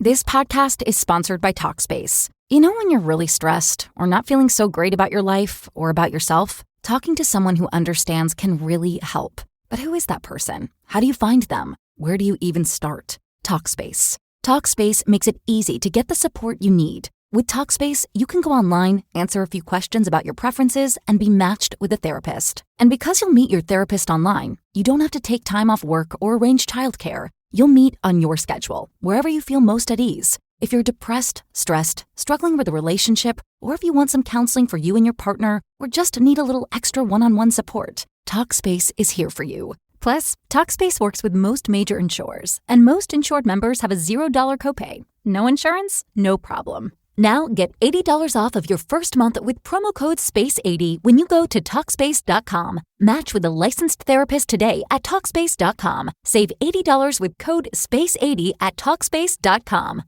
This podcast is sponsored by Talkspace. You know when you're really stressed or not feeling so great about your life or about yourself? Talking to someone who understands can really help. But who is that person? How do you find them? Where do you even start? Talkspace. Talkspace makes it easy to get the support you need. With Talkspace, you can go online, answer a few questions about your preferences, and be matched with a therapist. And because you'll meet your therapist online, you don't have to take time off work or arrange childcare. You'll meet on your schedule, wherever you feel most at ease. If you're depressed, stressed, struggling with a relationship, or if you want some counseling for you and your partner, or just need a little extra one-on-one support, Talkspace is here for you. Plus, Talkspace works with most major insurers, and most insured members have a $0 copay. No insurance? No problem. Now get $80 off of your first month with promo code SPACE80 when you go to Talkspace.com. Match with a licensed therapist today at Talkspace.com. Save $80 with code SPACE80 at Talkspace.com.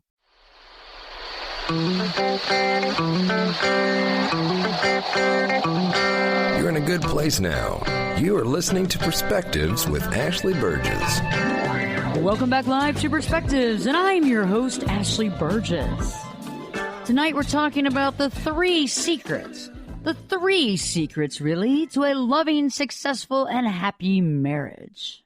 You're in a good place now. You are listening to Perspectives with Ashley Burgess. Welcome back live to Perspectives, and I'm your host, Ashley Burgess. Tonight we're talking about the three secrets, really, to a loving, successful, and happy marriage.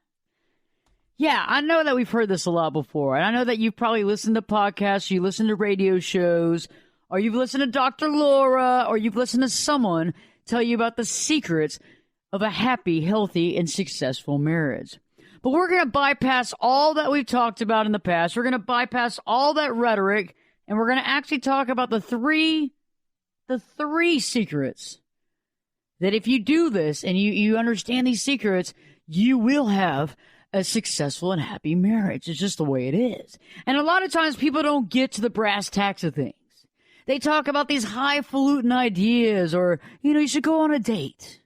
Yeah, I know that we've heard this a lot before, and I know that you've probably listened to podcasts, you listen to radio shows, or you've listened to Dr. Laura, or you've listened to someone tell you about the secrets of a happy, healthy, and successful marriage. But we're going to bypass all that we've talked about in the past. We're going to bypass all that rhetoric, and we're going to actually talk about the three secrets that if you do this and you understand these secrets, you will have a successful and happy marriage. It's just the way it is. And a lot of times people don't get to the brass tacks of things. They talk about these highfalutin ideas, or, you should go on a date,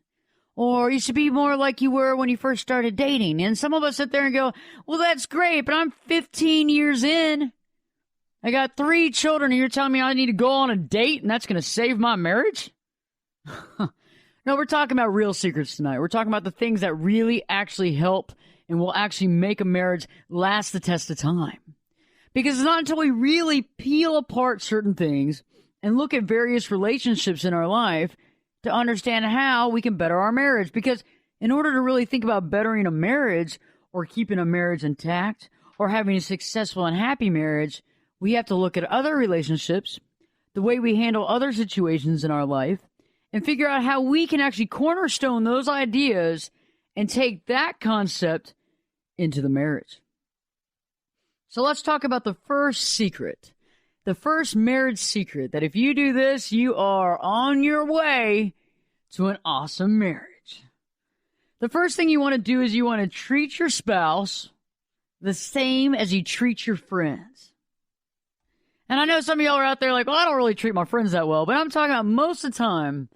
or you should be more like you were when you first started dating. And some of us sit there and go, well, that's great, but I'm 15 years in. I got 3 children, and you're telling me I need to go on a date, and that's going to save my marriage? No, we're talking about real secrets tonight. We're talking about the things that really actually help and will actually make a marriage last the test of time. Because it's not until we really peel apart certain things and look at various relationships in our life to understand how we can better our marriage. Because in order to really think about bettering a marriage, or keeping a marriage intact, or having a successful and happy marriage, we have to look at other relationships, the way we handle other situations in our life, and figure out how we can actually cornerstone those ideas and take that concept into the marriage. So let's talk about the first secret, the first marriage secret, that if you do this, you are on your way to an awesome marriage. The first thing you want to do is you want to treat your spouse the same as you treat your friends. And I know some of y'all are out there like, well, I don't really treat my friends that well. But I'm talking about most of the time,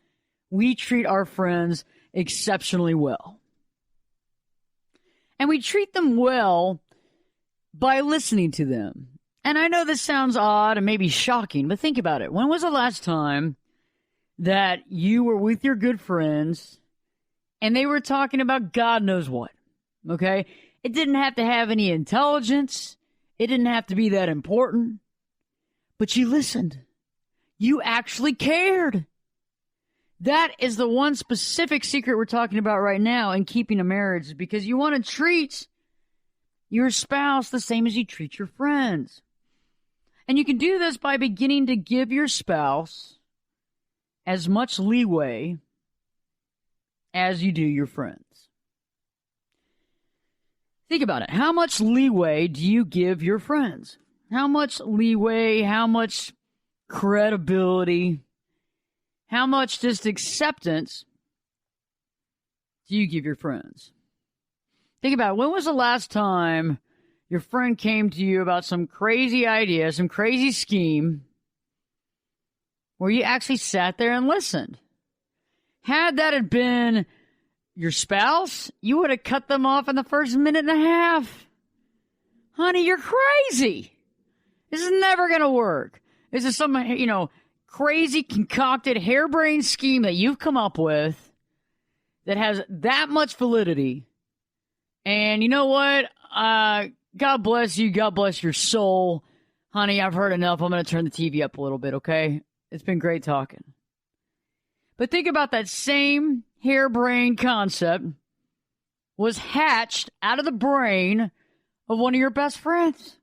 we treat our friends exceptionally well. And we treat them well by listening to them. And I know this sounds odd and maybe shocking, but think about it. When was the last time that you were with your good friends and they were talking about God knows what? Okay? It didn't have to have any intelligence. It didn't have to be that important. But you listened. You actually cared. That is the one specific secret we're talking about right now in keeping a marriage, because you want to treat your spouse the same as you treat your friends. And you can do this by beginning to give your spouse as much leeway as you do your friends. Think about it. How much leeway do you give your friends? How much leeway, how much credibility, how much just acceptance do you give your friends? Think about it. When was the last time your friend came to you about some crazy idea, some crazy scheme, where you actually sat there and listened? Had that had been your spouse, you would have cut them off in the first minute and a half. Honey, you're crazy. This is never going to work. This is some, crazy concocted harebrained scheme that you've come up with that has that much validity. And you know what? God bless you. God bless your soul. honey, I've heard enough. I'm going to turn the TV up a little bit, okay? It's been great talking. But think about that same harebrained concept was hatched out of the brain of one of your best friends.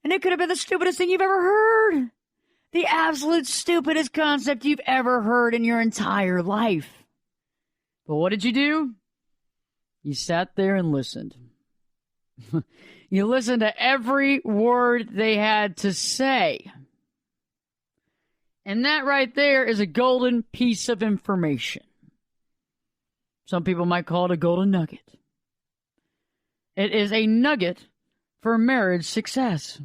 And it could have been the stupidest thing you've ever heard. The absolute stupidest concept you've ever heard in your entire life. But what did you do? You sat there and listened. You listened to every word they had to say. And that right there is a golden piece of information. Some people might call it a golden nugget. It is a nugget for marriage success.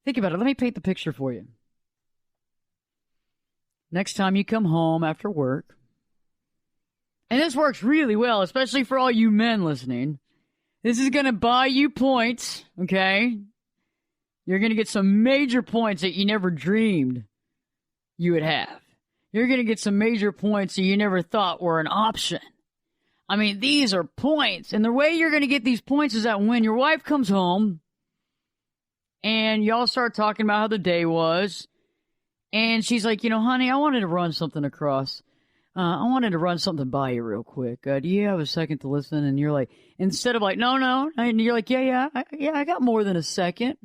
Think about it. Let me paint the picture for you. Next time you come home after work, and this works really well, especially for all you men listening, this is going to buy you points, okay? You're going to get some major points that you never dreamed you would have. You're going to get some major points that you never thought were an option. I mean, these are points. And the way you're going to get these points is that when your wife comes home and y'all start talking about how the day was, and she's like, honey, I wanted to run something across. I wanted to run something by you real quick. Do you have a second to listen? And you're like, instead of like, no. And you're like, yeah, I got more than a second.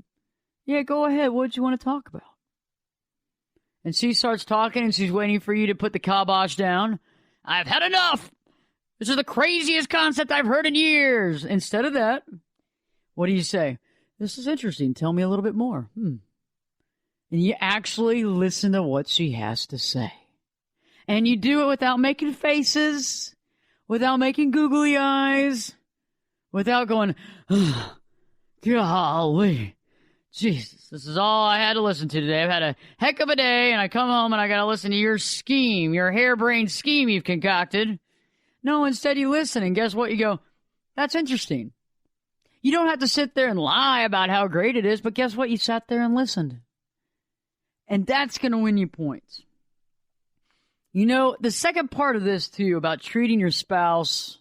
Yeah, go ahead. What do you want to talk about? And she starts talking and she's waiting for you to put the kibosh down. I've had enough. This is the craziest concept I've heard in years. Instead of that, what do you say? This is interesting. Tell me a little bit more. And you actually listen to what she has to say. And you do it without making faces, without making googly eyes, without going, oh, golly, Jesus, this is all I had to listen to today. I've had a heck of a day, and I come home and I got to listen to your scheme, your harebrained scheme you've concocted. No, instead you listen, and guess what? You go, that's interesting. You don't have to sit there and lie about how great it is, but guess what? You sat there and listened. And that's going to win you points. The second part of this, too, about treating your spouse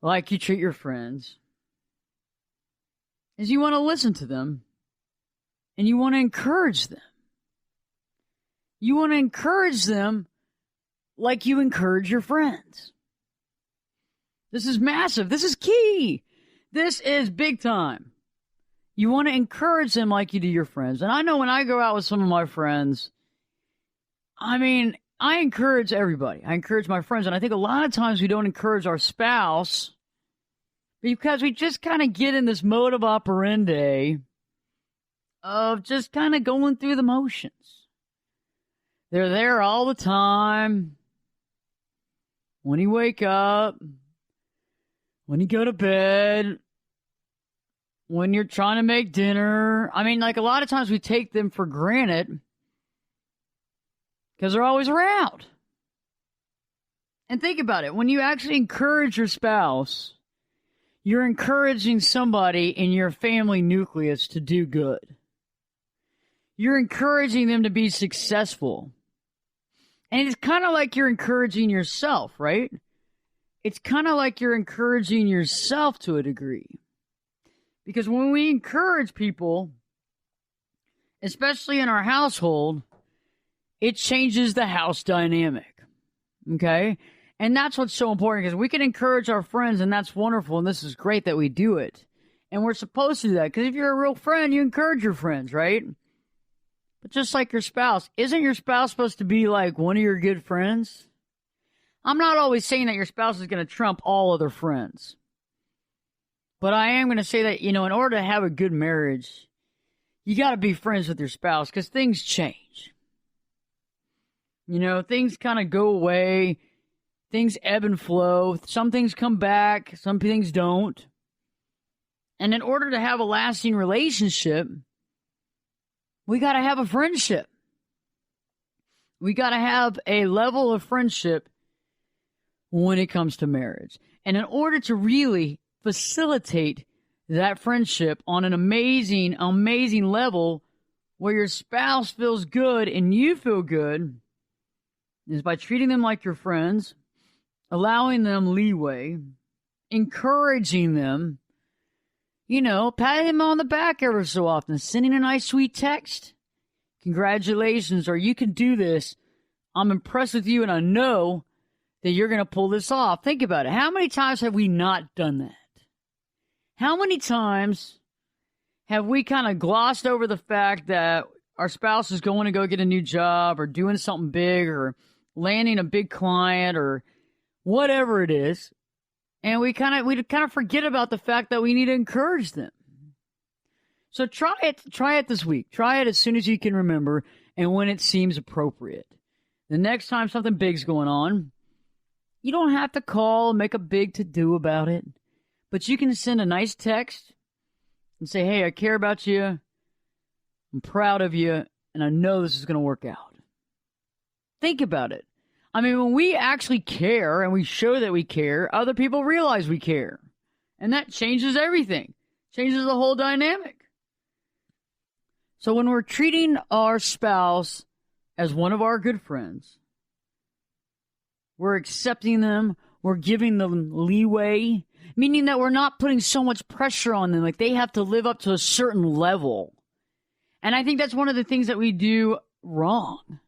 like you treat your friends, is you want to listen to them and you want to encourage them. You want to encourage them like you encourage your friends. This is massive. This is key. This is big time. You want to encourage them like you do your friends. And I know when I go out with some of my friends, I encourage everybody. I encourage my friends. And I think a lot of times we don't encourage our spouse because we just kind of get in this mode of operandi of just kind of going through the motions. They're there all the time. When you wake up, when you go to bed, when you're trying to make dinner. A lot of times we take them for granted because they're always around. And think about it. When you actually encourage your spouse, you're encouraging somebody in your family nucleus to do good. You're encouraging them to be successful. And it's kind of like you're encouraging yourself, right? It's kind of like you're encouraging yourself to a degree. Because when we encourage people, especially in our household, it changes the house dynamic, okay? And that's what's so important, because we can encourage our friends, and that's wonderful, and this is great that we do it. And we're supposed to do that, because if you're a real friend, you encourage your friends, right? But just like your spouse, isn't your spouse supposed to be like one of your good friends? I'm not always saying that your spouse is going to trump all other friends. But I am going to say that, in order to have a good marriage, you got to be friends with your spouse, because things change. Things kind of go away. Things ebb and flow. Some things come back. Some things don't. And in order to have a lasting relationship, we got to have a friendship. We got to have a level of friendship when it comes to marriage. And in order to really facilitate that friendship on an amazing, amazing level where your spouse feels good and you feel good, is by treating them like your friends, allowing them leeway, encouraging them, Patting him on the back ever so often, sending a nice sweet text. Congratulations, or you can do this. I'm impressed with you, and I know that you're going to pull this off. Think about it. How many times have we not done that? How many times have we kind of glossed over the fact that our spouse is going to go get a new job or doing something big or landing a big client or whatever it is, and we kind of forget about the fact that we need to encourage them. So try it this week. Try it as soon as you can remember and when it seems appropriate. The next time something big's going on, you don't have to call and make a big to-do about it, but you can send a nice text and say, hey, I care about you, I'm proud of you, and I know this is going to work out. Think about it. I mean, when we actually care and we show that we care, other people realize we care. And that changes everything. Changes the whole dynamic. So when we're treating our spouse as one of our good friends, we're accepting them, we're giving them leeway, meaning that we're not putting so much pressure on them, like they have to live up to a certain level. And I think that's one of the things that we do wrong,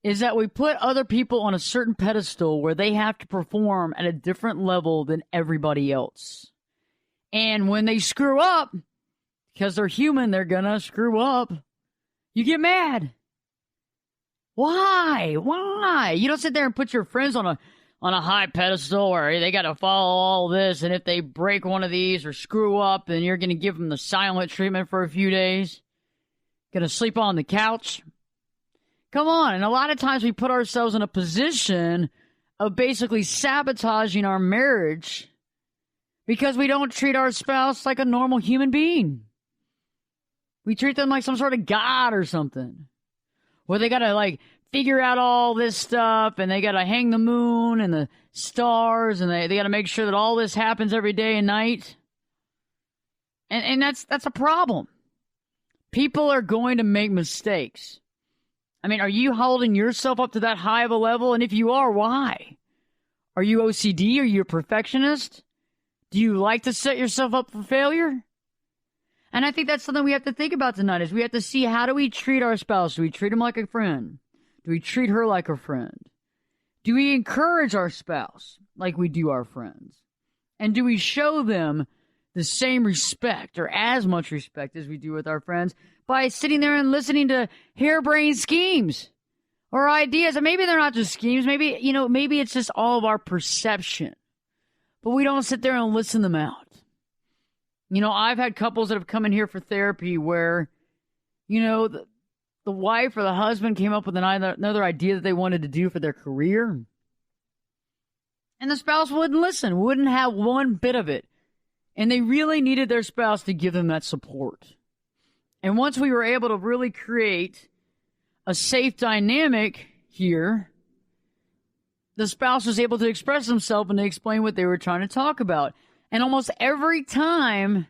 is that we put other people on a certain pedestal where they have to perform at a different level than everybody else. And when they screw up, because they're human, they're gonna screw up, you get mad. Why? You don't sit there and put your friends on a high pedestal where they got to follow all this, and if they break one of these or screw up, then you're going to give them the silent treatment for a few days. Going to sleep on the couch. Come on. And a lot of times we put ourselves in a position of basically sabotaging our marriage because we don't treat our spouse like a normal human being. We treat them like some sort of god or something. Where they got to figure out all this stuff, and they got to hang the moon and the stars, and they got to make sure that all this happens every day and night. And that's a problem. People are going to make mistakes. I mean, are you holding yourself up to that high of a level? And if you are, why? Are you OCD? Are you a perfectionist? Do you like to set yourself up for failure? And I think that's something we have to think about tonight, is we have to see, how do we treat our spouse? Do we treat them like a friend? Do we treat her like a friend? Do we encourage our spouse like we do our friends? And do we show them the same respect or as much respect as we do with our friends by sitting there and listening to harebrained schemes or ideas? And maybe they're not just schemes. Maybe it's just all of our perception. But we don't sit there and listen them out. I've had couples that have come in here for therapy where, the wife or the husband came up with another idea that they wanted to do for their career. And the spouse wouldn't listen, wouldn't have one bit of it. And they really needed their spouse to give them that support. And once we were able to really create a safe dynamic here, the spouse was able to express themselves and to explain what they were trying to talk about. And almost every time,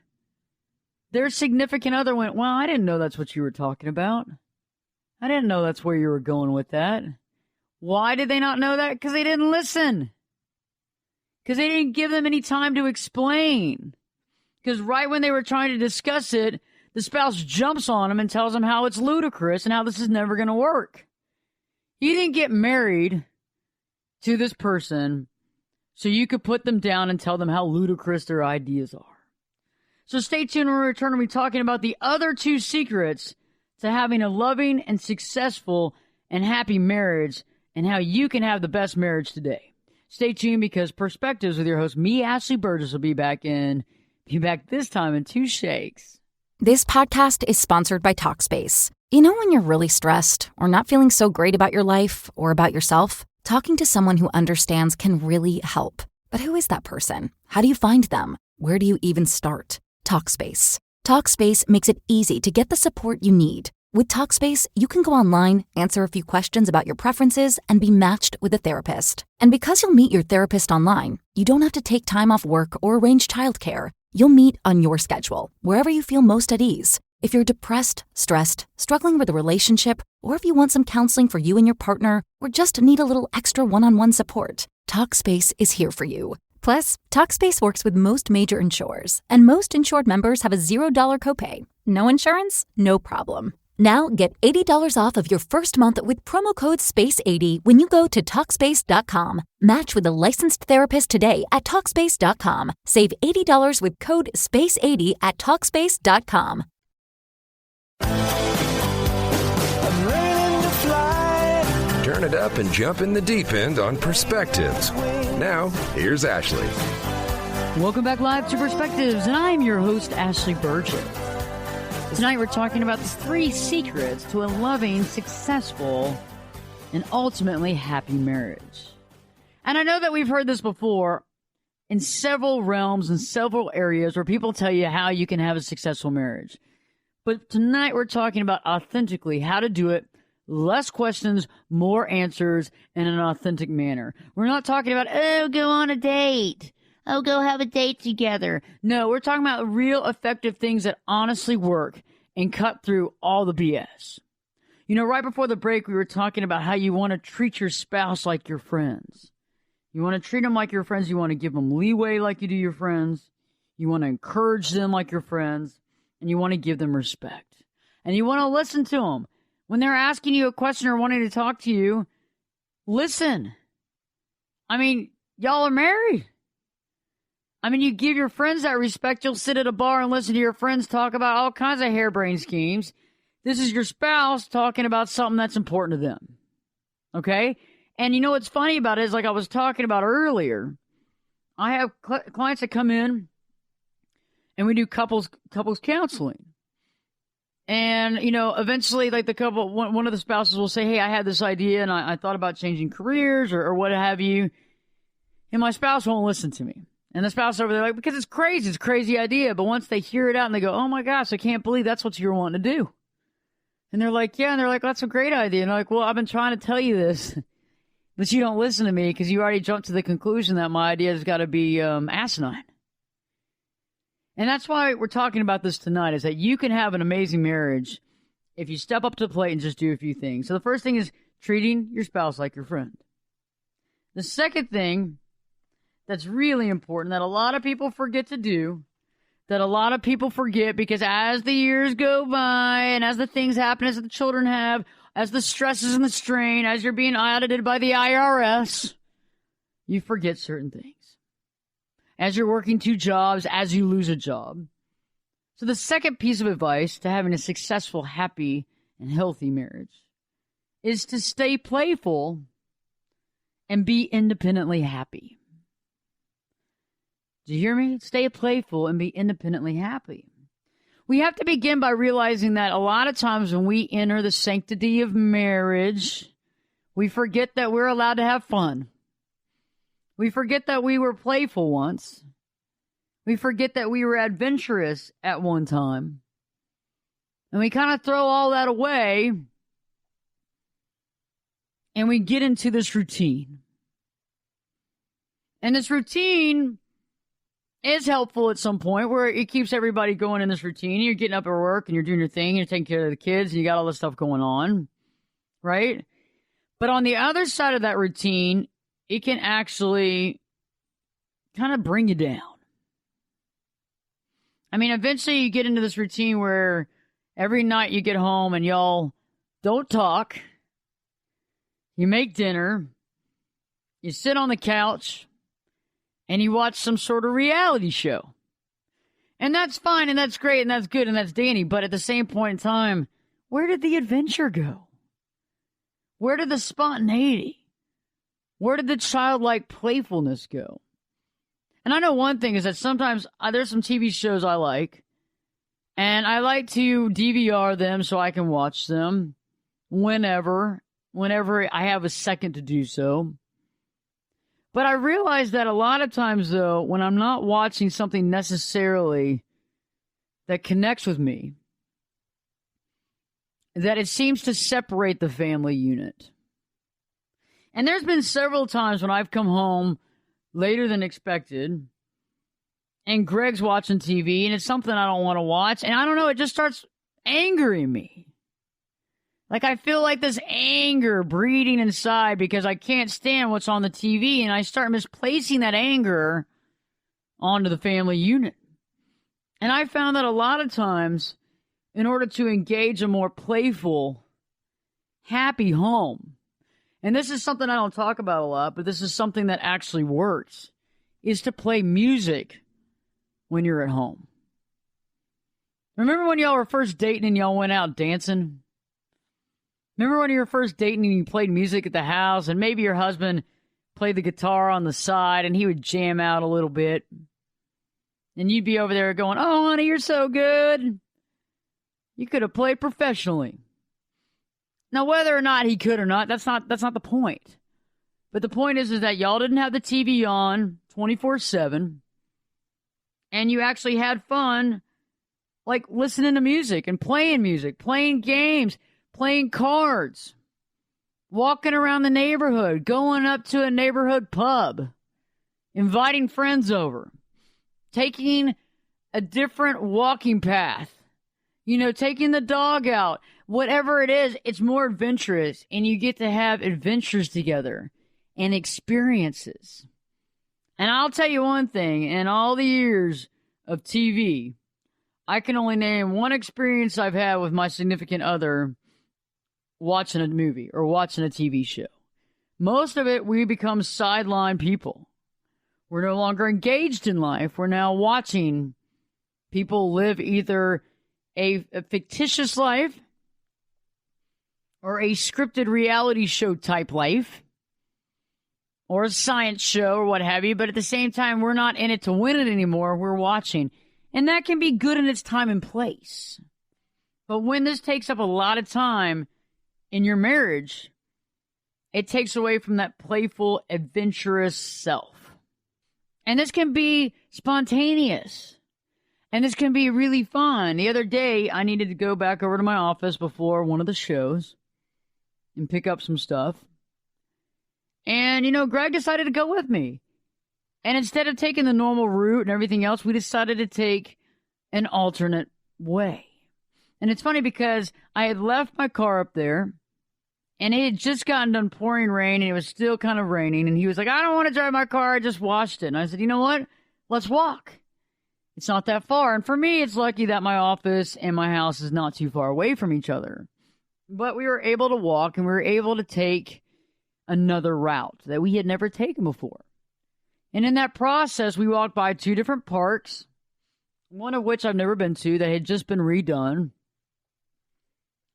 their significant other went, well, I didn't know that's what you were talking about. I didn't know that's where you were going with that. Why did they not know that? Because they didn't listen. Because they didn't give them any time to explain. Because right when they were trying to discuss it, the spouse jumps on them and tells them how it's ludicrous and how this is never going to work. You didn't get married to this person so you could put them down and tell them how ludicrous their ideas are. So stay tuned when we return. We'll be talking about the other 2 secrets to having a loving and successful and happy marriage, and how you can have the best marriage today. Stay tuned, because Perspectives with your host, me, Ashley Burgess, will be back this time in 2 shakes. This podcast is sponsored by Talkspace. When you're really stressed or not feeling so great about your life or about yourself, talking to someone who understands can really help. But who is that person? How do you find them? Where do you even start? Talkspace. Talkspace makes it easy to get the support you need. With Talkspace, you can go online, answer a few questions about your preferences, and be matched with a therapist. And because you'll meet your therapist online, you don't have to take time off work or arrange childcare. You'll meet on your schedule, wherever you feel most at ease. If you're depressed, stressed, struggling with a relationship, or if you want some counseling for you and your partner, or just need a little extra one-on-one support, Talkspace is here for you. Plus, Talkspace works with most major insurers, and most insured members have a $0 copay. No insurance? No problem. Now get $80 off of your first month with promo code SPACE80 when you go to Talkspace.com. Match with a licensed therapist today at Talkspace.com. Save $80 with code SPACE80 at Talkspace.com. Turn it up and jump in the deep end on Perspectives. Now, here's Ashley. Welcome back live to Perspectives, and I'm your host, Ashley Burgess. Tonight we're talking about the 3 secrets to a loving, successful, and ultimately happy marriage. And I know that we've heard this before in several realms and several areas where people tell you how you can have a successful marriage. But tonight we're talking about authentically how to do it. Less questions, more answers, in an authentic manner. We're not talking about, oh, go on a date. Oh, go have a date together. No, we're talking about real effective things that honestly work and cut through all the BS. You know, right before the break, we were talking about how you want to treat your spouse like your friends. You want to treat them like your friends. You want to give them leeway like you do your friends. You want to encourage them like your friends. And you want to give them respect. And you want to listen to them. When they're asking you a question or wanting to talk to you, listen. I mean, y'all are married. I mean, you give your friends that respect. You'll sit at a bar and listen to your friends talk about all kinds of harebrained schemes. This is your spouse talking about something that's important to them. Okay? And you know what's funny about it is, like I was talking about earlier, I have clients that come in and we do couples counseling. And, you know, eventually, like the couple, one of the spouses will say, hey, I had this idea and I thought about changing careers or what have you. And my spouse won't listen to me. And the spouse over there, like, because it's crazy. It's a crazy idea. But once they hear it out and they go, oh, my gosh, I can't believe that's what you're wanting to do. And they're like, yeah. And they're like, that's a great idea. And they're like, well, I've been trying to tell you this, but you don't listen to me because you already jumped to the conclusion that my idea has got to be asinine. And that's why we're talking about this tonight, is that you can have an amazing marriage if you step up to the plate and just do a few things. So the first thing is treating your spouse like your friend. The second thing that's really important that a lot of people forget to do, that a lot of people forget because as the years go by and as the things happen, as the children have, as the stresses and the strain, as you're being audited by the IRS, you forget certain things. As you're working 2 jobs, as you lose a job. So the second piece of advice to having a successful, happy, and healthy marriage is to stay playful and be independently happy. Do you hear me? Stay playful and be independently happy. We have to begin by realizing that a lot of times when we enter the sanctity of marriage, we forget that we're allowed to have fun. We forget that we were playful once. We forget that we were adventurous at one time. And we kind of throw all that away and we get into this routine. And this routine is helpful at some point where it keeps everybody going in this routine. You're getting up at work and you're doing your thing, and you're taking care of the kids and you got all this stuff going on, right? But on the other side of that routine, it can actually kind of bring you down. I mean, eventually you get into this routine where every night you get home and y'all don't talk. You make dinner. You sit on the couch and you watch some sort of reality show. And that's fine and that's great and that's good and that's dandy. But at the same point in time, where did the adventure go? Where did the spontaneity? Where did the childlike playfulness go? And I know one thing is that sometimes there's some TV shows I like, and I like to DVR them so I can watch them whenever I have a second to do so. But I realize that a lot of times, though, when I'm not watching something necessarily that connects with me, that it seems to separate the family unit. And there's been several times when I've come home later than expected, and Greg's watching TV, and it's something I don't want to watch, and I don't know, it just starts angering me. Like, I feel like this anger breeding inside because I can't stand what's on the TV, and I start misplacing that anger onto the family unit. And I found that a lot of times, in order to engage a more playful, happy home, and this is something I don't talk about a lot, but this is something that actually works, is to play music when you're at home. Remember when y'all were first dating and y'all went out dancing? Remember when you were first dating and you played music at the house and maybe your husband played the guitar on the side and he would jam out a little bit? And you'd be over there going, "Oh, honey, you're so good. You could have played professionally." Now, whether or not he could or not, that's not the point. But the point is that y'all didn't have the TV on 24/7, and you actually had fun, like listening to music and playing games, playing cards, walking around the neighborhood, going up to a neighborhood pub, inviting friends over, taking a different walking path, taking the dog out. Whatever it is, it's more adventurous, and you get to have adventures together and experiences. And I'll tell you one thing, in all the years of TV, I can only name one experience I've had with my significant other watching a movie or watching a TV show. Most of it, we become sideline people. We're no longer engaged in life. We're now watching people live either a fictitious life or a scripted reality show type life, or a science show or what have you, but at the same time, we're not in it to win it anymore. We're watching. And that can be good in its time and place. But when this takes up a lot of time in your marriage, it takes away from that playful, adventurous self. And this can be spontaneous. And this can be really fun. The other day, I needed to go back over to my office before one of the shows and pick up some stuff. And, Greg decided to go with me. And instead of taking the normal route and everything else, we decided to take an alternate way. And it's funny because I had left my car up there, and it had just gotten done pouring rain, and it was still kind of raining. And he was like, "I don't want to drive my car. I just washed it." And I said, "You know what? Let's walk. It's not that far." And for me, it's lucky that my office and my house is not too far away from each other. But we were able to walk, and we were able to take another route that we had never taken before. And in that process, we walked by 2 different parks, one of which I've never been to, that had just been redone.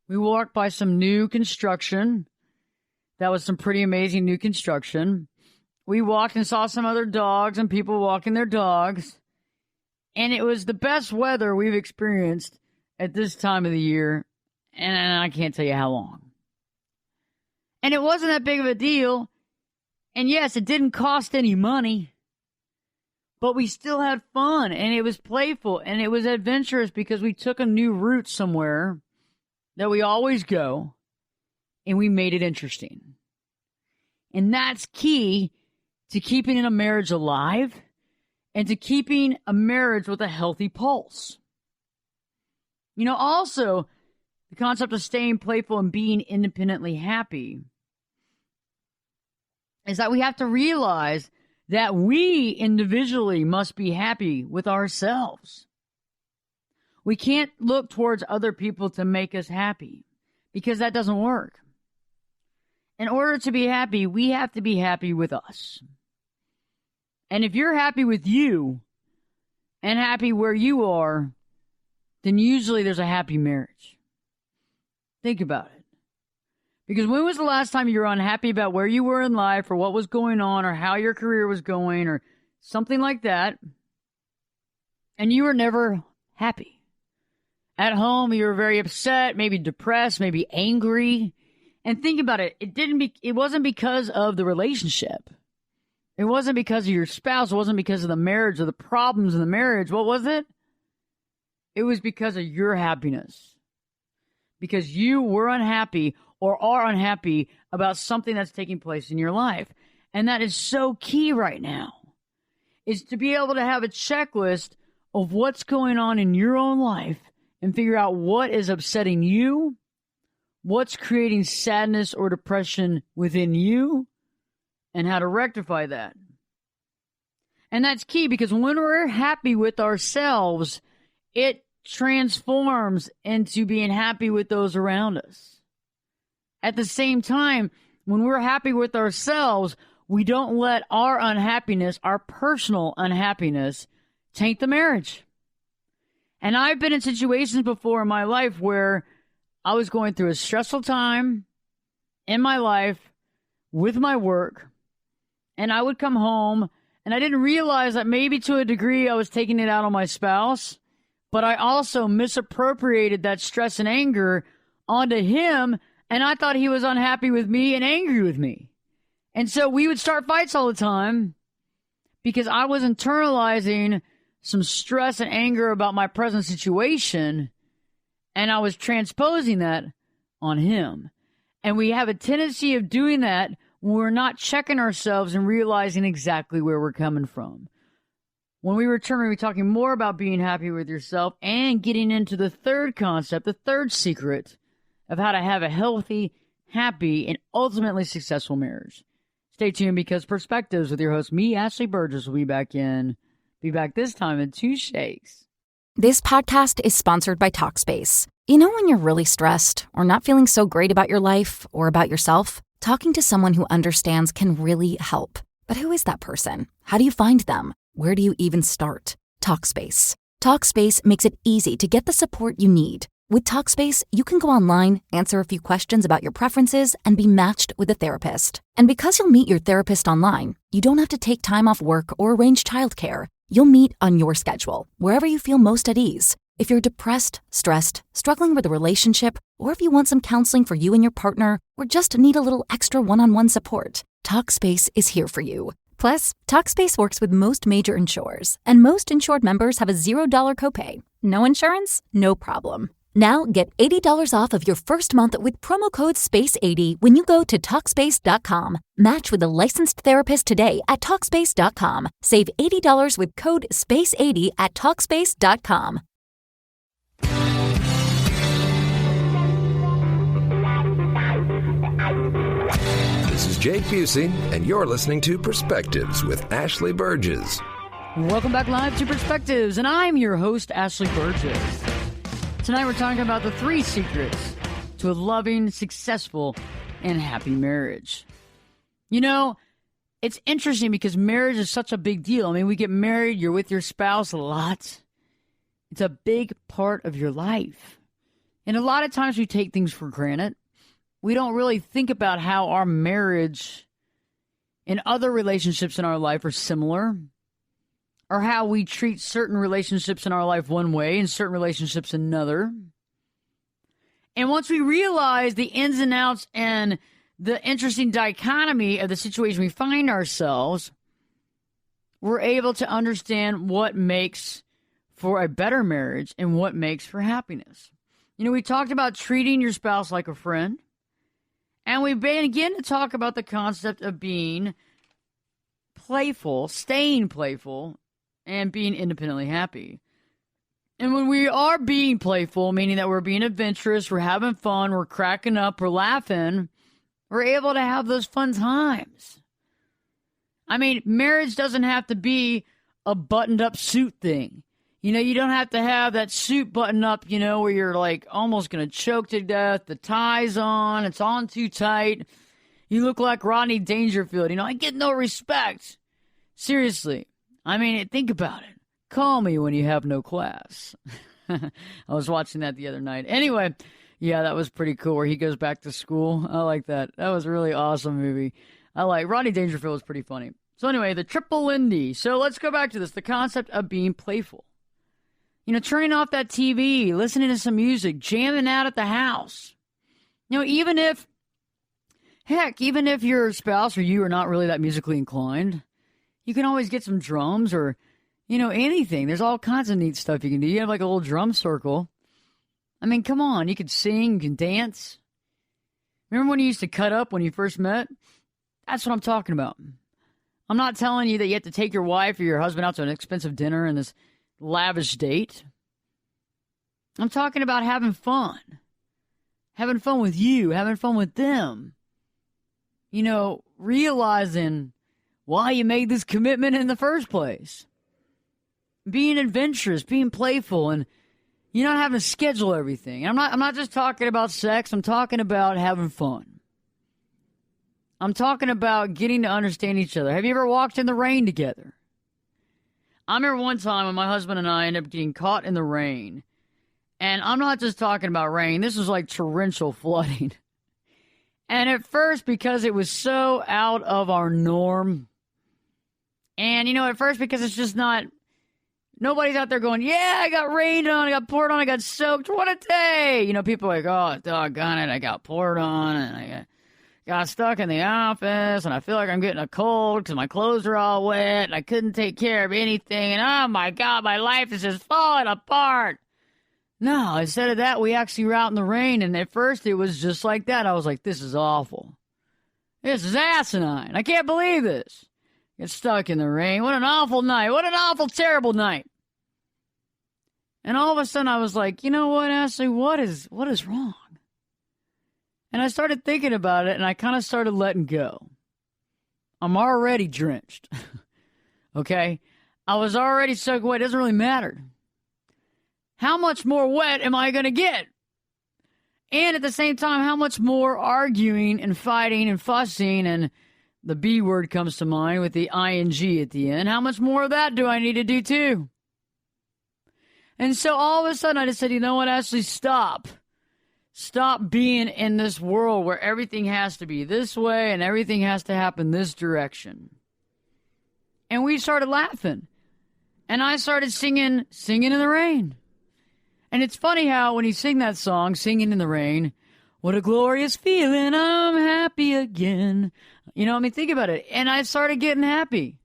We walked by some new construction. That was some pretty amazing new construction. We walked and saw some other dogs and people walking their dogs. And it was the best weather we've experienced at this time of the year. And I can't tell you how long. And it wasn't that big of a deal. And yes, it didn't cost any money. But we still had fun. And it was playful. And it was adventurous because we took a new route somewhere that we always go. And we made it interesting. And that's key to keeping a marriage alive and to keeping a marriage with a healthy pulse. Also, the concept of staying playful and being independently happy is that we have to realize that we individually must be happy with ourselves. We can't look towards other people to make us happy because that doesn't work. In order to be happy, we have to be happy with us. And if you're happy with you and happy where you are, then usually there's a happy marriage. Think about it. Because when was the last time you were unhappy about where you were in life or what was going on or how your career was going or something like that, and you were never happy? At home, you were very upset, maybe depressed, maybe angry. And think about it. It wasn't because of the relationship. It wasn't because of your spouse. It wasn't because of the marriage or the problems in the marriage. What was it? It was because of your happiness. Because you were unhappy or are unhappy about something that's taking place in your life. And that is so key right now, is to be able to have a checklist of what's going on in your own life and figure out what is upsetting you, what's creating sadness or depression within you, and how to rectify that. And that's key because when we're happy with ourselves, it transforms into being happy with those around us. At the same time, when we're happy with ourselves, we don't let our unhappiness, our personal unhappiness, taint the marriage. And I've been in situations before in my life where I was going through a stressful time in my life with my work, and I would come home, and I didn't realize that maybe to a degree I was taking it out on my spouse, but I also misappropriated that stress and anger onto him, and I thought he was unhappy with me and angry with me. And so we would start fights all the time because I was internalizing some stress and anger about my present situation, and I was transposing that on him. And we have a tendency of doing that when we're not checking ourselves and realizing exactly where we're coming from. When we return, we'll be talking more about being happy with yourself and getting into the third concept, the third secret of how to have a healthy, happy, and ultimately successful marriage. Stay tuned because Perspectives with your host, me, Ashley Burgess, will be back this time in 2 shakes. This podcast is sponsored by Talkspace. You know when you're really stressed or not feeling so great about your life or about yourself? Talking to someone who understands can really help. But who is that person? How do you find them? Where do you even start? Talkspace. Talkspace makes it easy to get the support you need. With Talkspace, you can go online, answer a few questions about your preferences, and be matched with a therapist. And because you'll meet your therapist online, you don't have to take time off work or arrange childcare. You'll meet on your schedule, wherever you feel most at ease. If you're depressed, stressed, struggling with a relationship, or if you want some counseling for you and your partner, or just need a little extra one-on-one support, Talkspace is here for you. Plus, Talkspace works with most major insurers, and most insured members have a $0 copay. No insurance? No problem. Now get $80 off of your first month with promo code SPACE80 when you go to Talkspace.com. Match with a licensed therapist today at Talkspace.com. Save $80 with code SPACE80 at Talkspace.com. This is Jake Busey, and you're listening to Perspectives with Ashley Burgess. Welcome back live to Perspectives, and I'm your host, Ashley Burgess. Tonight we're talking about the 3 secrets to a loving, successful, and happy marriage. You know, it's interesting because marriage is such a big deal. I mean, we get married, you're with your spouse a lot. It's a big part of your life. And a lot of times we take things for granted. We don't really think about how our marriage and other relationships in our life are similar, or how we treat certain relationships in our life one way and certain relationships another. And once we realize the ins and outs and the interesting dichotomy of the situation we find ourselves, we're able to understand what makes for a better marriage and what makes for happiness. You know, we talked about treating your spouse like a friend, and we begin to talk about the concept of being playful, staying playful, and being independently happy. And when we are being playful, meaning that we're being adventurous, we're having fun, we're cracking up, we're laughing, we're able to have those fun times. I mean, marriage doesn't have to be a buttoned-up suit thing. You know, you don't have to have that suit buttoned up, you know, where you're like almost going to choke to death. The tie's on, it's on too tight. You look like Rodney Dangerfield. You know, I get no respect. Seriously. I mean, think about it. Call me when you have no class. I was watching that the other night. Anyway, yeah, that was pretty cool where he goes back to school. I like that. That was a really awesome movie. I like Rodney Dangerfield was pretty funny. So anyway, the triple Lindy. So let's go back to this. The concept of being playful. You know, turning off that TV, listening to some music, jamming out at the house. You know, even if your spouse or you are not really that musically inclined, you can always get some drums or, you know, anything. There's all kinds of neat stuff you can do. You have like a little drum circle. I mean, come on. You can sing, you can dance. Remember when you used to cut up when you first met? That's what I'm talking about. I'm not telling you that you have to take your wife or your husband out to an expensive dinner and this lavish date. I'm talking about having fun. Having fun with you, having fun with them. You know, realizing why you made this commitment in the first place. Being adventurous, being playful, and you're not having to schedule everything. I'm not just talking about sex. I'm talking about having fun. I'm talking about getting to understand each other. Have you ever walked in the rain together? I remember one time when my husband and I ended up getting caught in the rain. And I'm not just talking about rain. This was like torrential flooding. And at first, because it was so out of our norm, and, at first because it's just not, nobody's out there going, yeah, I got rained on, I got poured on, I got soaked, what a day. People are like, oh, doggone it, I got poured on, and I got stuck in the office, and I feel like I'm getting a cold because my clothes are all wet, and I couldn't take care of anything, and oh my God, my life is just falling apart. No, instead of that, we actually were out in the rain, and at first it was just like that. I was like, this is awful. This is asinine. I can't believe this. Get stuck in the rain. What an awful night. What an awful, terrible night. And all of a sudden I was like, you know what, Ashley, what is wrong? And I started thinking about it, and I kind of started letting go. I'm already drenched. Okay? I was already soaked wet. It doesn't really matter. How much more wet am I going to get? And at the same time, how much more arguing and fighting and fussing, and the B word comes to mind with the ing at the end. How much more of that do I need to do too? And so all of a sudden I just said, you know what, Ashley, stop. Stop being in this world where everything has to be this way and everything has to happen this direction. And we started laughing. And I started singing in the rain. And it's funny how when you sing that song, Singing in the Rain, what a glorious feeling, I'm happy again. Think about it. And I started getting happy.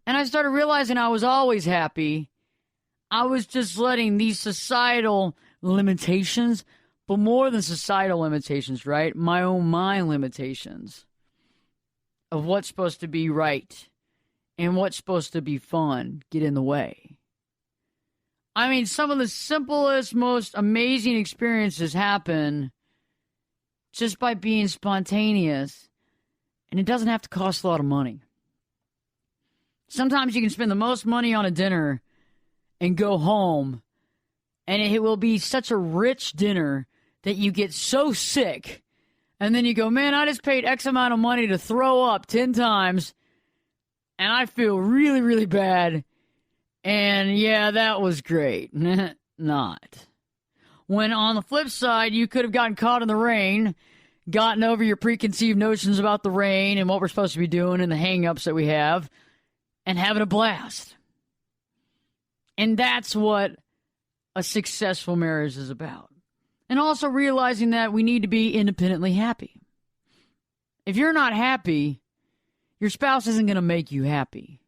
And I started realizing I was always happy. I was just letting these societal limitations, but more than societal limitations, right? My own mind limitations of what's supposed to be right and what's supposed to be fun get in the way. I mean, some of the simplest, most amazing experiences happen just by being spontaneous, and it doesn't have to cost a lot of money. Sometimes you can spend the most money on a dinner and go home, and it will be such a rich dinner that you get so sick, and then you go, man, I just paid X amount of money to throw up 10 times, and I feel really, really bad. And yeah, that was great. Not. When on the flip side, you could have gotten caught in the rain, gotten over your preconceived notions about the rain and what we're supposed to be doing and the hang-ups that we have, and having a blast. And that's what a successful marriage is about. And also realizing that we need to be independently happy. If you're not happy, your spouse isn't going to make you happy.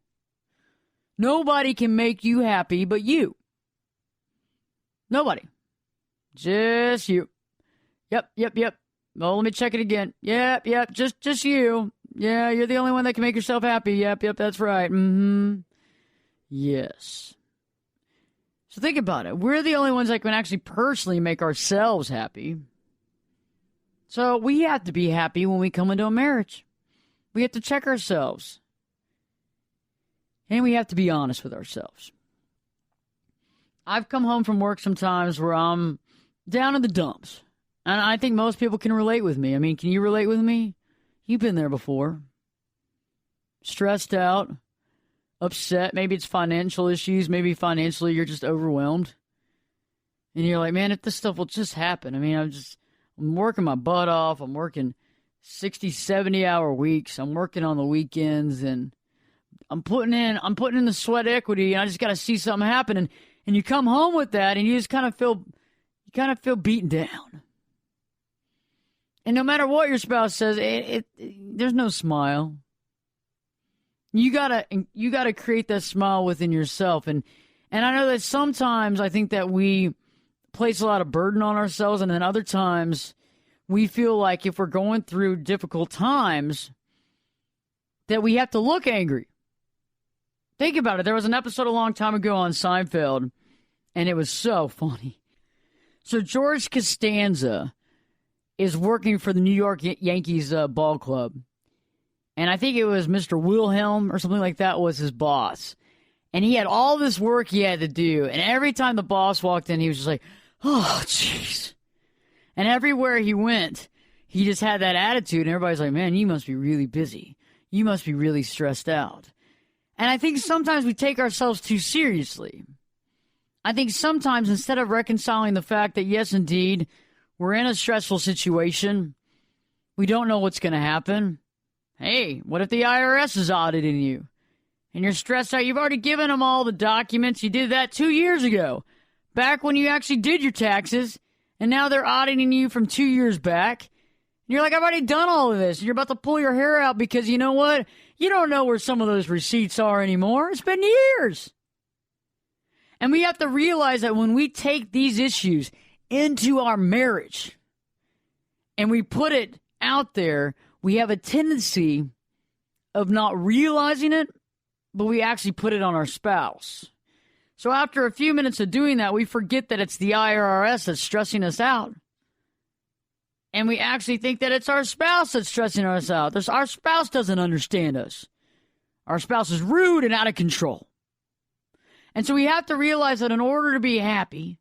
Nobody can make you happy but you. Nobody. Just you. Yep. Oh, let me check it again. Yep. Just you. Yeah, you're the only one that can make yourself happy. Yep, that's right. Yes. So think about it. We're the only ones that can actually personally make ourselves happy. So we have to be happy when we come into a marriage. We have to check ourselves. And we have to be honest with ourselves. I've come home from work sometimes where I'm down in the dumps. And I think most people can relate with me. I mean, can you relate with me? You've been there before. Stressed out, upset. Maybe it's financial issues. Maybe financially you're just overwhelmed. And you're like, man, if this stuff will just happen. I mean, I'm working my butt off. I'm working 60, 70-hour weeks. I'm working on the weekends, and I'm putting in the sweat equity, and I just got to see something happen. And you come home with that, and you just kind of feel beaten down. And no matter what your spouse says, there's no smile. You gotta create that smile within yourself. And I know that sometimes I think that we place a lot of burden on ourselves, and then other times we feel like if we're going through difficult times that we have to look angry. Think about it. There was an episode a long time ago on Seinfeld, and it was so funny. So George Costanza is working for the New York Yankees ball club. And I think it was Mr. Wilhelm or something like that was his boss. And he had all this work he had to do. And every time the boss walked in, he was just like, oh, jeez. And everywhere he went, he just had that attitude. And everybody's like, man, you must be really busy. You must be really stressed out. And I think sometimes we take ourselves too seriously. I think sometimes instead of reconciling the fact that, yes, indeed, we're in a stressful situation, we don't know what's going to happen. Hey, what if the IRS is auditing you? And you're stressed out. You've already given them all the documents. You did that 2 years ago, back when you actually did your taxes. And now they're auditing you from 2 years back. And you're like, I've already done all of this. And you're about to pull your hair out because you know what? You don't know where some of those receipts are anymore. It's been years. And we have to realize that when we take these issues into our marriage and we put it out there, we have a tendency of not realizing it, but we actually put it on our spouse. So after a few minutes of doing that, we forget that it's the IRS that's stressing us out. And we actually think that it's our spouse that's stressing us out. Our spouse doesn't understand us. Our spouse is rude and out of control. And so we have to realize that in order to be happy,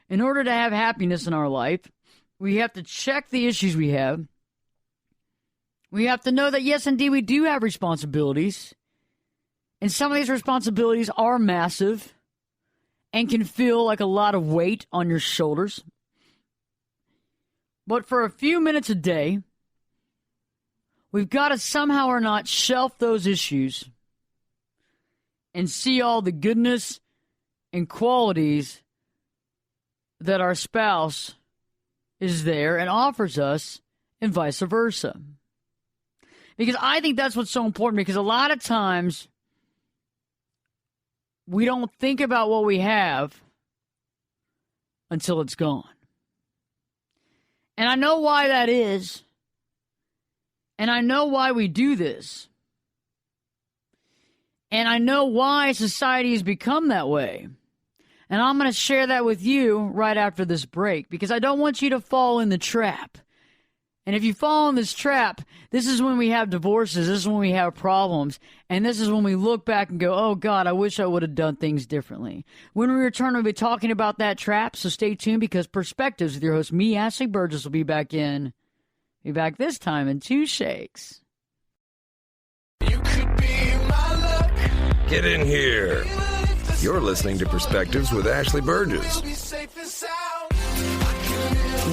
in order to have happiness in our life, we have to check the issues we have. We have to know that, yes, indeed, we do have responsibilities. And some of these responsibilities are massive and can feel like a lot of weight on your shoulders. But for a few minutes a day, we've got to somehow or not shelf those issues and see all the goodness and qualities that our spouse is there and offers us, and vice versa. Because I think that's what's so important, because a lot of times we don't think about what we have until it's gone. And I know why that is. And I know why we do this. And I know why society has become that way. And I'm going to share that with you right after this break, because I don't want you to fall in the trap. And if you fall in this trap, this is when we have divorces, this is when we have problems, and this is when we look back and go, oh, God, I wish I would have done things differently. When we return, we'll be talking about that trap, so stay tuned, because Perspectives with your host, me, Ashley Burgess, will be back this time in 2 shakes. You could be my luck. Get in here. You're listening to Perspectives with Ashley Burgess. Be safe and sound.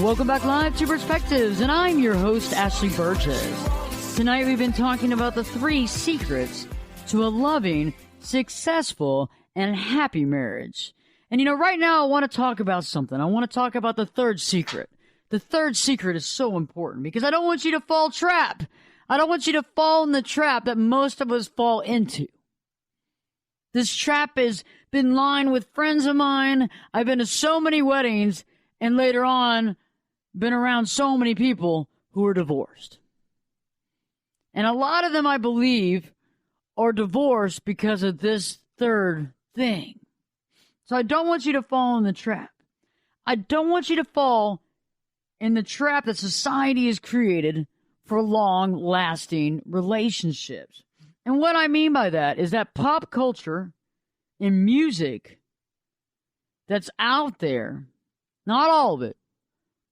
Welcome back live to Perspectives, and I'm your host, Ashley Burgess. Tonight we've been talking about the 3 secrets to a loving, successful, and happy marriage. And right now I want to talk about something. I want to talk about the 3rd secret. The 3rd secret is so important because I don't want you to fall trap. I don't want you to fall in the trap that most of us fall into. This trap has been lined with friends of mine. I've been to so many weddings, and later on, been around so many people who are divorced. And a lot of them, I believe, are divorced because of this 3rd thing. So I don't want you to fall in the trap. I don't want you to fall in the trap that society has created for long-lasting relationships. And what I mean by that is that pop culture and music that's out there, not all of it,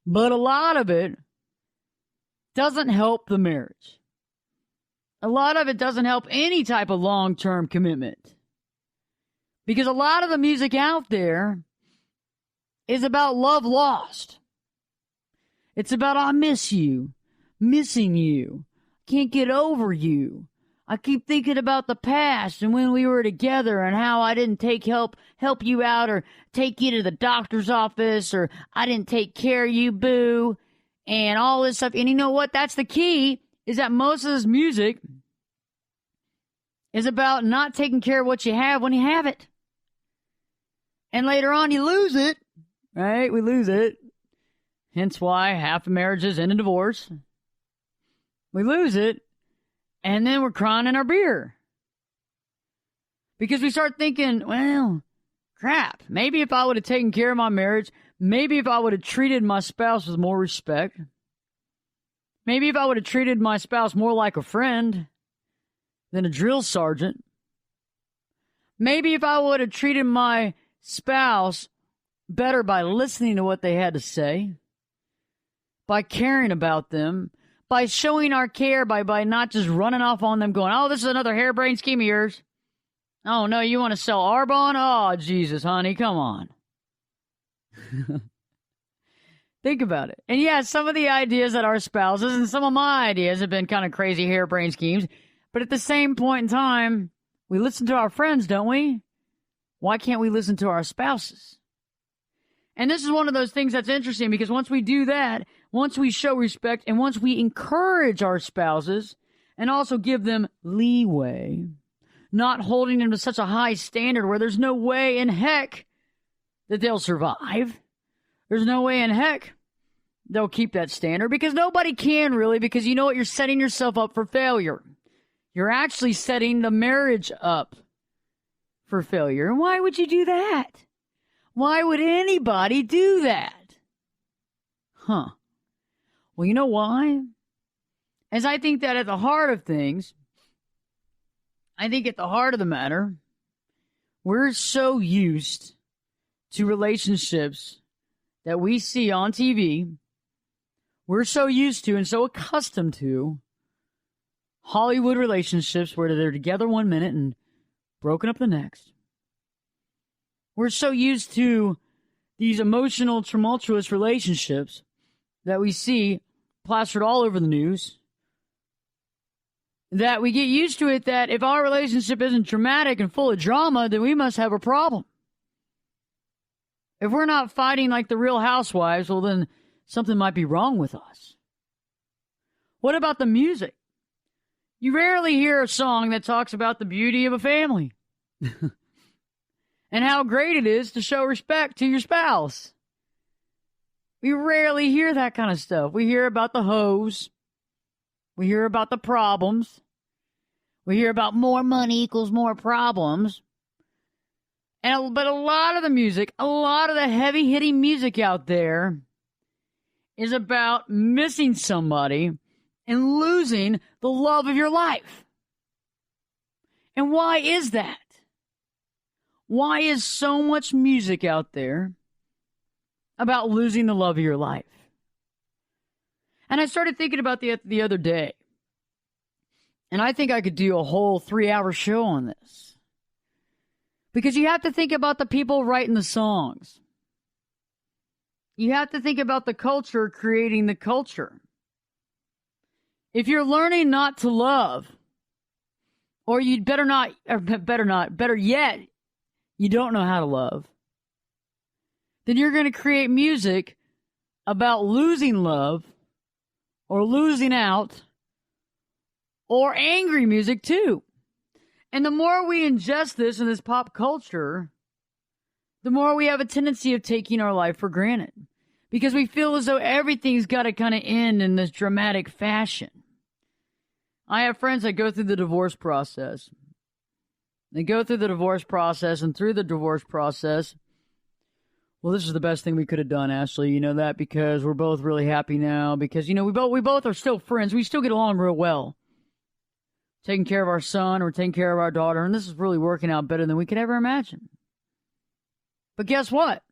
but a lot of it, doesn't help the marriage. A lot of it doesn't help any type of long-term commitment. Because a lot of the music out there is about love lost. It's about, I miss you, missing you, can't get over you. I keep thinking about the past and when we were together and how I didn't help you out or take you to the doctor's office, or I didn't take care of you, boo, and all this stuff. And you know what? That's the key, is that most of this music is about not taking care of what you have when you have it. And later on, you lose it, right? We lose it. Hence why half of marriages end in divorce. We lose it. And then we're crying in our beer. Because we start thinking, well, crap, maybe if I would have taken care of my marriage, maybe if I would have treated my spouse with more respect, maybe if I would have treated my spouse more like a friend, than a drill sergeant. Maybe if I would have treated my spouse better by listening to what they had to say, by caring about them, by showing our care, by not just running off on them going, oh, this is another harebrained scheme of yours. Oh, no, you want to sell Arbonne? Oh, Jesus, honey, come on. Think about it. And yeah, some of the ideas that our spouses and some of my ideas have been kind of crazy harebrained schemes. But at the same point in time, we listen to our friends, don't we? Why can't we listen to our spouses? And this is one of those things that's interesting because once we do that, once we show respect and once we encourage our spouses and also give them leeway, not holding them to such a high standard where there's no way in heck that they'll survive. There's no way in heck they'll keep that standard because nobody can really, because you know what? You're setting yourself up for failure. You're actually setting the marriage up for failure. And why would you do that? Why would anybody do that? Huh. Well, you know why? As I think that at the heart of things, I think at the heart of the matter, we're so used to relationships that we see on TV. We're so used to and so accustomed to Hollywood relationships where they're together one minute and broken up the next. We're so used to these emotional, tumultuous relationships that we see plastered all over the news that we get used to it that if our relationship isn't dramatic and full of drama, then we must have a problem. If we're not fighting like the Real Housewives, well, then something might be wrong with us. What about the music? You rarely hear a song that talks about the beauty of a family and how great it is to show respect to your spouse. We rarely hear that kind of stuff. We hear about the hoes. We hear about the problems. We hear about more money equals more problems. But a lot of the music, a lot of the heavy-hitting music out there is about missing somebody and losing the love of your life. And why is that? Why is so much music out there about losing the love of your life? And I started thinking about the other day. And I think I could do a whole 3-hour show on this. Because you have to think about the people writing the songs. You have to think about the culture creating the culture. If you're learning not to love, or better yet, you don't know how to love, then you're going to create music about losing love, or losing out, or angry music too. And the more we ingest this in this pop culture, the more we have a tendency of taking our life for granted. Because we feel as though everything's got to kind of end in this dramatic fashion. I have friends that go through the divorce process. They go through the divorce process, and through the divorce process, well, this is the best thing we could have done, Ashley. You know that because we're both really happy now. Because, you know, we both are still friends. We still get along real well. Taking care of our son or taking care of our daughter, and this is really working out better than we could ever imagine. But guess what?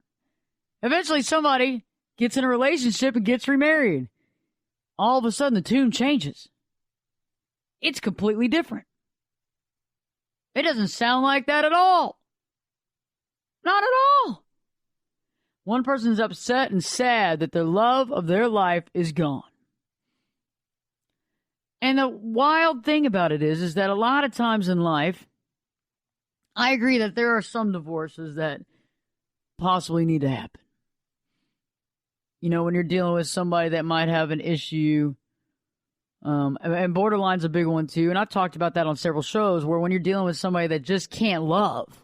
Eventually somebody gets in a relationship and gets remarried. All of a sudden the tune changes. It's completely different. It doesn't sound like that at all. Not at all. One person's upset and sad that the love of their life is gone. And the wild thing about it is that a lot of times in life, I agree that there are some divorces that possibly need to happen. You know, when you're dealing with somebody that might have an issue, and borderline's a big one too, and I've talked about that on several shows, where when you're dealing with somebody that just can't love,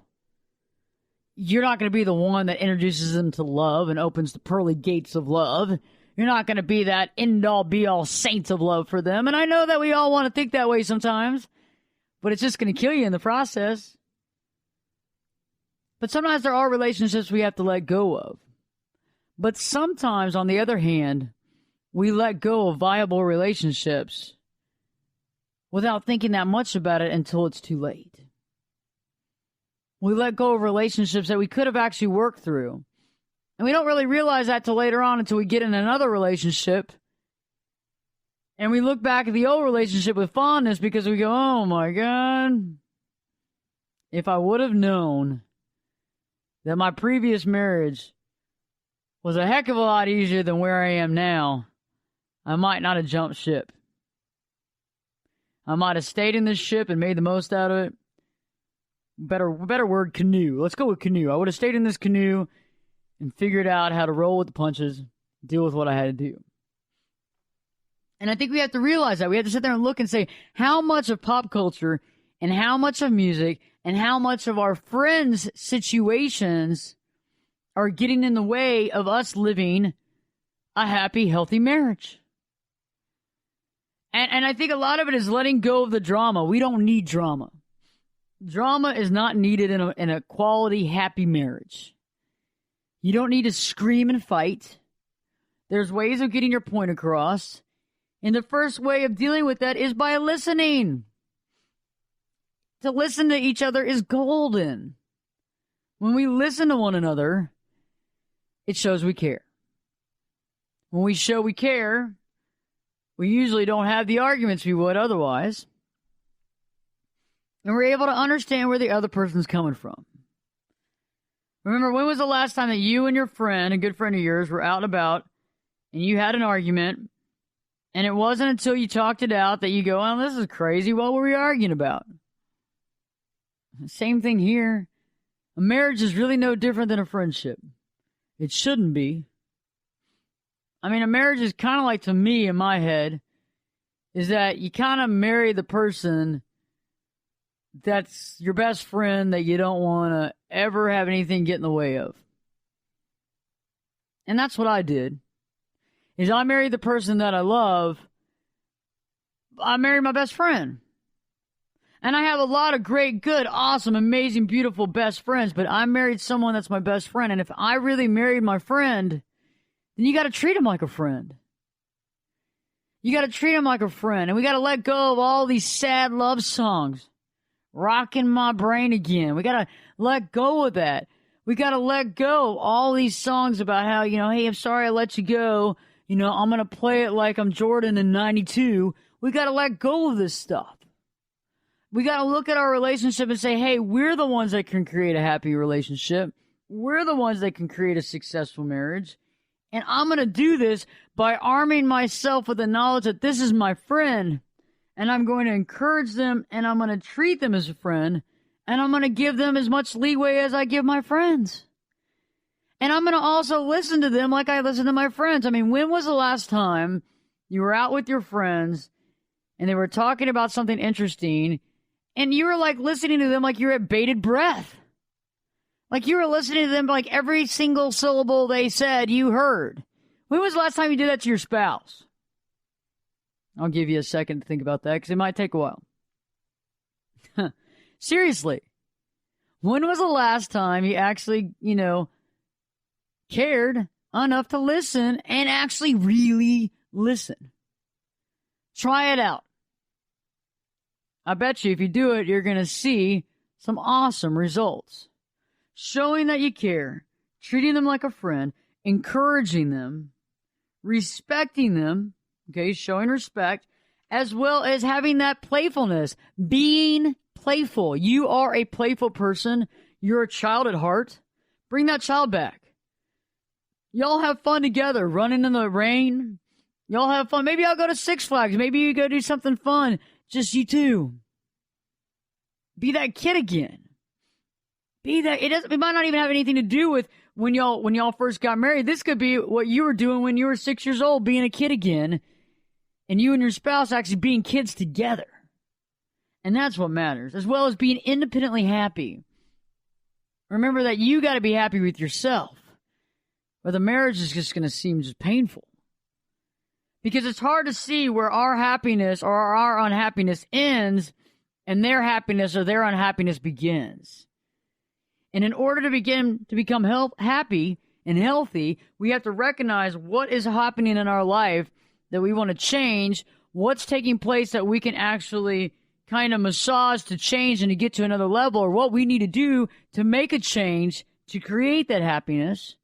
you're not going to be the one that introduces them to love and opens the pearly gates of love. You're not going to be that end-all, be-all saint of love for them. And I know that we all want to think that way sometimes, but it's just going to kill you in the process. But sometimes there are relationships we have to let go of. But sometimes, on the other hand, we let go of viable relationships without thinking that much about it until it's too late. We let go of relationships that we could have actually worked through. And we don't really realize that till later on until we get in another relationship. And we look back at the old relationship with fondness because we go, oh my God, if I would have known that my previous marriage was a heck of a lot easier than where I am now, I might not have jumped ship. I might have stayed in this ship and made the most out of it. Better word, canoe. Let's go with canoe. I would have stayed in this canoe and figured out how to roll with the punches, deal with what I had to do. And I think we have to realize that. We have to sit there and look and say, how much of pop culture and how much of music and how much of our friends' situations are getting in the way of us living a happy, healthy marriage. And I think a lot of it is letting go of the drama. We don't need drama. Drama is not needed in a quality, happy marriage. You don't need to scream and fight. There's ways of getting your point across. And the first way of dealing with that is by listening. To listen to each other is golden. When we listen to one another, it shows we care. When we show we care, we usually don't have the arguments we would otherwise. And we're able to understand where the other person's coming from. Remember, when was the last time that you and your friend, a good friend of yours, were out and about and you had an argument, and it wasn't until you talked it out that you go, oh, this is crazy. What were we arguing about? Same thing here. A marriage is really no different than a friendship. It shouldn't be. I mean, a marriage is kind of like, to me, in my head, is that you kind of marry the person that's your best friend that you don't want to ever have anything get in the way of. And that's what I did. Is I married the person that I love. I married my best friend. And I have a lot of great, good, awesome, amazing, beautiful best friends, but I married someone that's my best friend. And if I really married my friend, then you got to treat him like a friend. You got to treat him like a friend. And we got to let go of all these sad love songs rocking my brain again. We got to let go of that. We got to let go of all these songs about how, hey, I'm sorry I let you go. I'm going to play it like I'm Jordan in 92. We got to let go of this stuff. We got to look at our relationship and say, hey, we're the ones that can create a happy relationship. We're the ones that can create a successful marriage. And I'm going to do this by arming myself with the knowledge that this is my friend. And I'm going to encourage them, and I'm going to treat them as a friend. And I'm going to give them as much leeway as I give my friends. And I'm going to also listen to them like I listen to my friends. I mean, when was the last time you were out with your friends and they were talking about something interesting and you were like listening to them like you're at bated breath? Like you were listening to them like every single syllable they said you heard. When was the last time you did that to your spouse? I'll give you a second to think about that because it might take a while. Seriously. When was the last time you actually, cared enough to listen and actually really listen? Try it out. I bet you if you do it, you're going to see some awesome results. Showing that you care, treating them like a friend, encouraging them, respecting them, okay, showing respect, as well as having that playfulness, being playful. You are a playful person. You're a child at heart. Bring that child back. Y'all have fun together, running in the rain. Y'all have fun. Maybe I'll go to Six Flags. Maybe you go do something fun. Just you two. Be that kid again. Be that. It might not even have anything to do with when y'all first got married. This could be what you were doing when you were 6 years old, being a kid again, and you and your spouse actually being kids together. And that's what matters, as well as being independently happy. Remember that you got to be happy with yourself, or the marriage is just going to seem just painful. Because it's hard to see where our happiness or our unhappiness ends and their happiness or their unhappiness begins. And in order to become happy and healthy, we have to recognize what is happening in our life that we want to change, what's taking place that we can actually kind of massage to change and to get to another level, or what we need to do to make a change to create that happiness.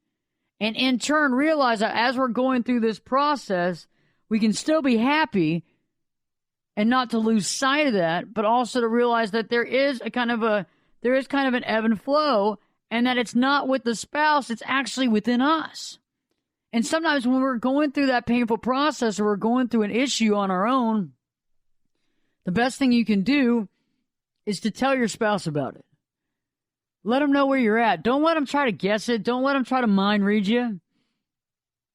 And in turn, realize that as we're going through this process, we can still be happy, and not to lose sight of that, but also to realize that there is kind of an ebb and flow, and that it's not with the spouse, it's actually within us. And sometimes when we're going through that painful process, or we're going through an issue on our own, the best thing you can do is to tell your spouse about it. Let them know where you're at. Don't let them try to guess it. Don't let them try to mind read you.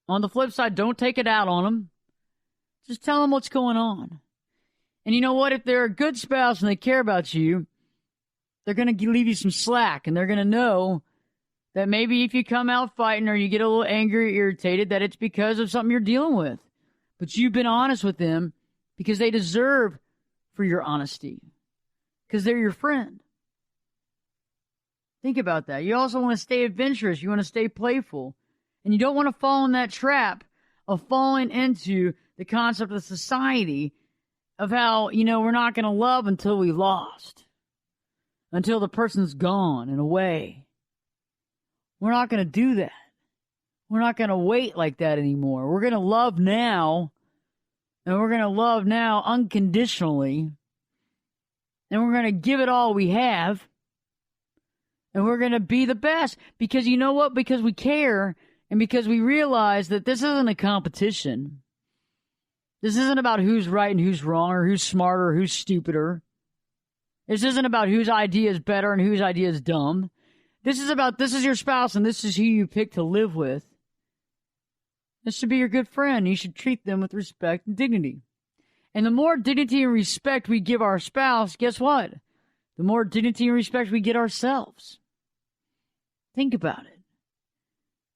On the flip side, don't take it out on them. Just tell them what's going on. And you know what? If they're a good spouse and they care about you, they're going to leave you some slack, and they're going to know that maybe if you come out fighting or you get a little angry or irritated, that it's because of something you're dealing with. But you've been honest with them because they deserve for your honesty, because they're your friend. Think about that. You also want to stay adventurous. You want to stay playful. And you don't want to fall in that trap of falling into the concept of society of how, we're not going to love until we lost, until the person's gone and away. We're not going to do that. We're not going to wait like that anymore. We're going to love now, and we're going to love now unconditionally, and we're going to give it all we have, and we're going to be the best. Because you know what? Because we care, and because we realize that this isn't a competition. This isn't about who's right and who's wrong, or who's smarter or who's stupider. This isn't about whose idea is better and whose idea is dumb. This is your spouse, and this is who you pick to live with. This should be your good friend. You should treat them with respect and dignity. And the more dignity and respect we give our spouse, guess what? The more dignity and respect we get ourselves. Think about it.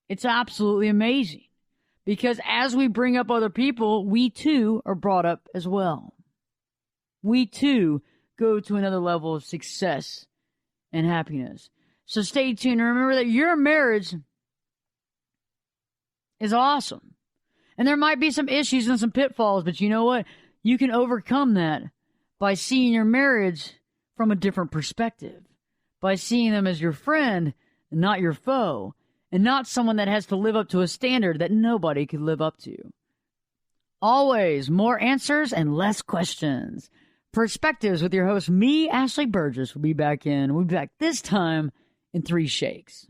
It's absolutely amazing. Because as we bring up other people, we too are brought up as well. We too go to another level of success and happiness. So stay tuned and remember that your marriage is awesome. And there might be some issues and some pitfalls, but you know what? You can overcome that by seeing your marriage from a different perspective. By seeing them as your friend and not your foe. And not someone that has to live up to a standard that nobody could live up to. Always more answers and less questions. Perspectives with your host, me, Ashley Burgess, will be back in. We'll be back this time in 3 shakes.